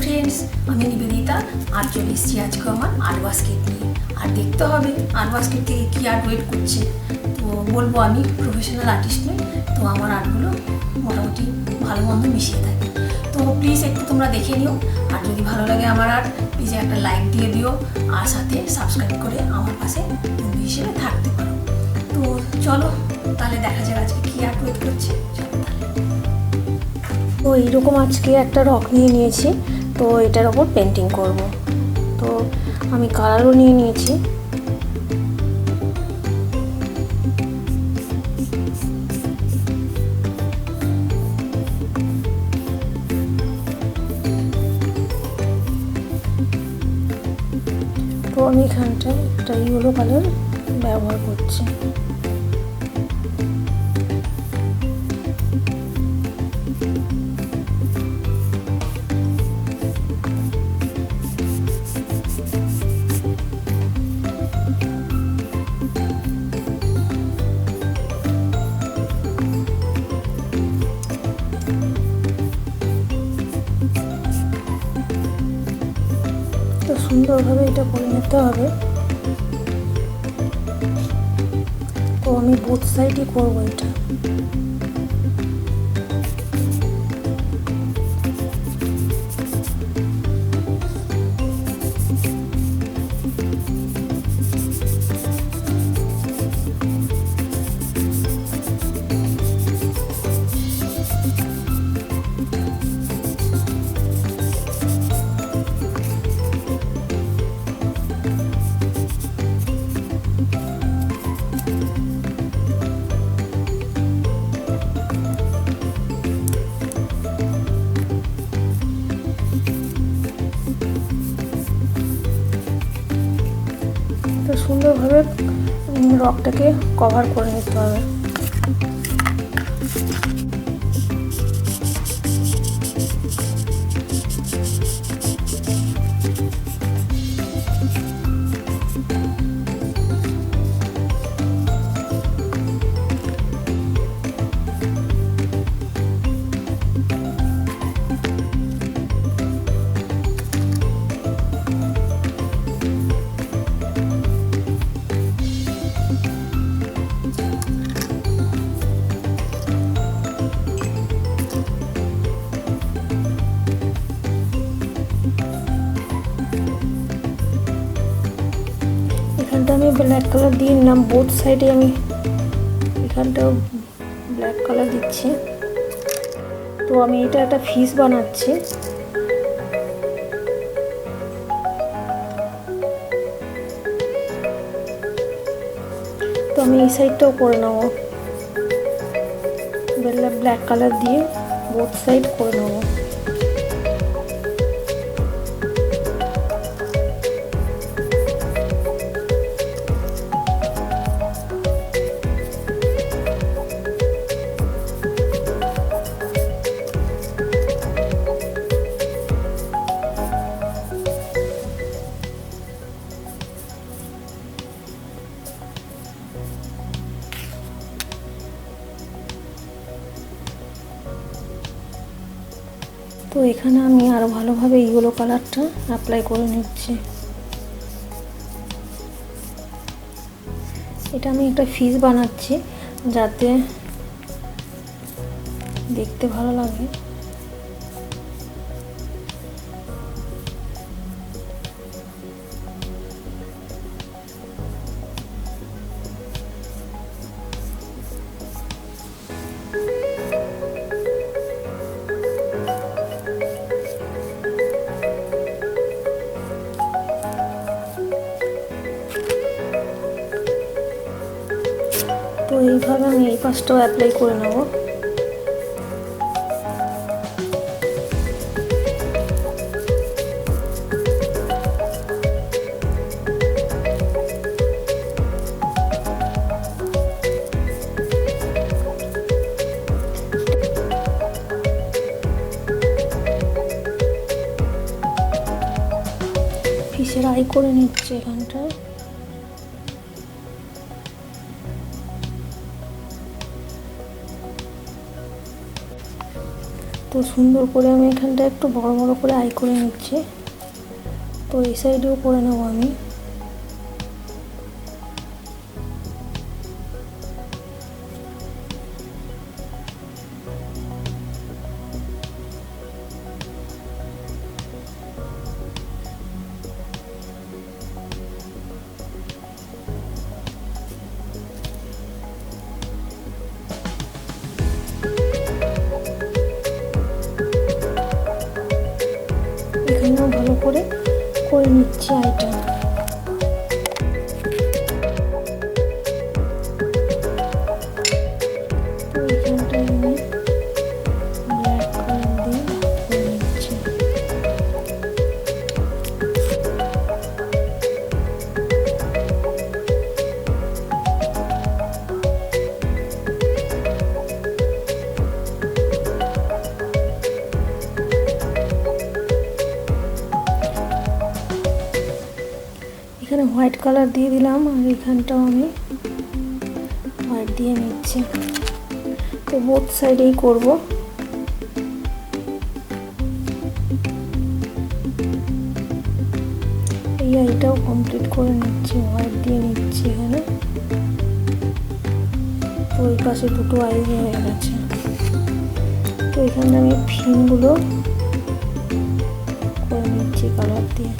Friends, আমি নিবেদিতা আর চলে এসেছি আজকে আমার আর্ট বাস্কেট নিয়ে। আর দেখতে হবে আর্ট বাস্কেট থেকে কী আর্ট ওয়েট করছে। তো বলবো আমি প্রফেশনাল আর্টিস্ট নই, তো আমার আর্টগুলো মোটামুটি ভালো মন্দ মিশিয়ে থাকে। তো প্লিজ একটু তোমরা দেখে নিও, আর যদি ভালো লাগে আমার আর্ট প্লিজ একটা লাইক দিয়ে দিও, আর সাথে সাবস্ক্রাইব করে আমার পাশে বন্ধু হিসেবে থাকতে পারো। তো চলো তাহলে দেখা যাক আজকে কী আর্ট ওয়েট করছে। তো এইরকম আজকে একটা রক নিয়ে নিয়েছি, তো এটার ওপর পেন্টিং করব। তো আমি কালারও নিয়ে নিয়েছি। তো আমি এখানটায় একটা ইয়েলো কালার ব্যবহার করছি। তো সুন্দরভাবে এটা করে নিতে হবে। তো আমি বোথ সাইডই করবো এটা। তো সুন্দরভাবে রকটাকে কভার করে নিতে হবে। এখানটা আমি ব্ল্যাক কালার দিয়ে নিলাম, বোথ সাইডে আমি এখানটাও ব্ল্যাক কালার দিচ্ছি। তো আমি এটা একটা ফিস বানাচ্ছি। তো আমি এই সাইডটাও করে নেবো, ব্ল্যাক কালার দিয়ে বোথ সাইড করে নেবো। তো এখানে আমি আরো ভালোভাবে ইয়েলো কালারটা অ্যাপ্লাই করে নিচ্ছি। এটা আমি একটা ফিস বানাচ্ছি যাতে দেখতে ভালো লাগে। তো এইভাবে আমি এই পাশটাও অ্যাপ্লাই করে নেব। ফিসের আই করে নিচ্ছি এখানটায়। তো তো সুন্দর করে আমি এখানটা একটু বড় বড় করে আই করে নিচ্ছি। তো এই সাইডেও করে নেবো আমি। এখানেও ভালো করে করে নিচ্ছি আইটা। তো এখানটায় আমি ব্ল্যাক কালার দিয়ে করে নিচ্ছি। এখানে হোয়াইট কালার দিয়ে দিলাম আর এখানটাও আমি হোয়াইট দিয়ে নিচ্ছি। তো বোথ সাইডেই করব। এই আইটাও কমপ্লিট করে নিচ্ছি, হোয়াইট দিয়ে নিচ্ছি এখানে। তো ওই পাশে দুটো আই হয়ে গেছে। তো এখানে আমি ফিনগুলো করে নিচ্ছি কালার দিয়ে।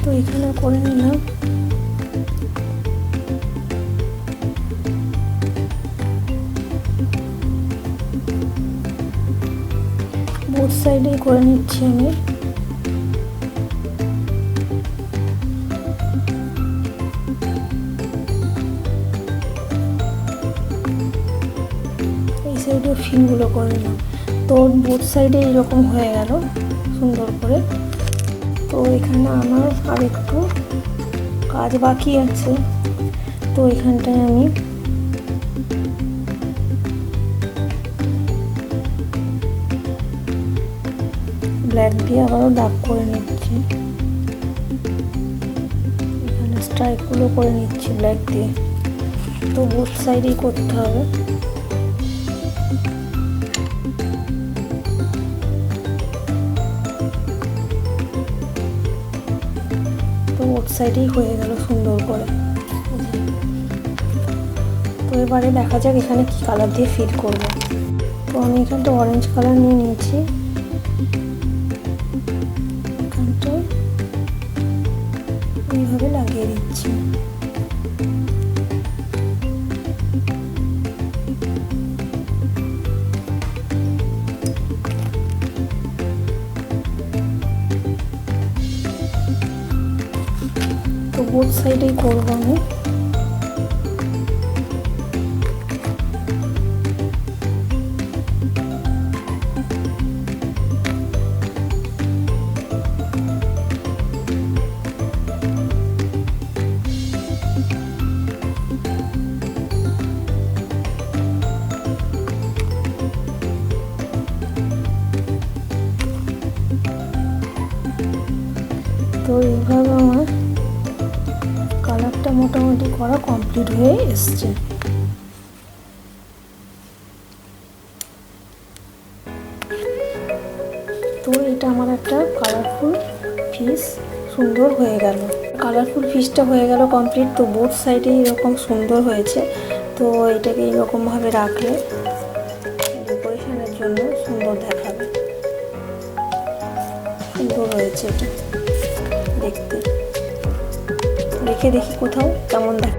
তো এখানে করে নিলাম। বোথ সাইডেই করে নিচ্ছি আমি। এই সাইডে ফিনগুলো করে নিলাম। তো বোথ সাইডে এরকম হয়ে গেল সুন্দর করে। তো এখানে আমার আর একটু কাজ বাকি আছে। তো এখানটায় আমি ব্ল্যাক দিয়ে আবারও দাগ করে নিচ্ছি। এখানে স্ট্রাইকগুলো করে নিচ্ছি ব্ল্যাক দিয়ে। তো বোথ সাইডেই করতে হবে। তো বোথ সাইডেই হয়ে গেল সুন্দর করে। তো এবারে দেখা যাক এখানে কি কালার দিয়ে ফিল করব। তো আমি এখানটা অরেঞ্জ কালার নিয়ে নিয়েছি। এখানটায় এইভাবে লাগিয়ে দিচ্ছি। তো বোথ সাইডেই করবো আমি। তো এইভাবে আমার কালারটা মোটামুটি করা কমপ্লিট হয়ে এসছে। তো এটা আমার একটা কালারফুল ফিস সুন্দর হয়ে গেল। কালারফুল ফিসটা হয়ে গেল কমপ্লিট। তো বোথ সাইডে এরকম সুন্দর হয়েছে। তো এটাকে এইরকমভাবে রাখলে ডেকোরেশনের জন্য সুন্দর দেখাবে। সুন্দর হয়েছে এটা দেখতে। রেখে দেখি কোথাও কেমন দেখ।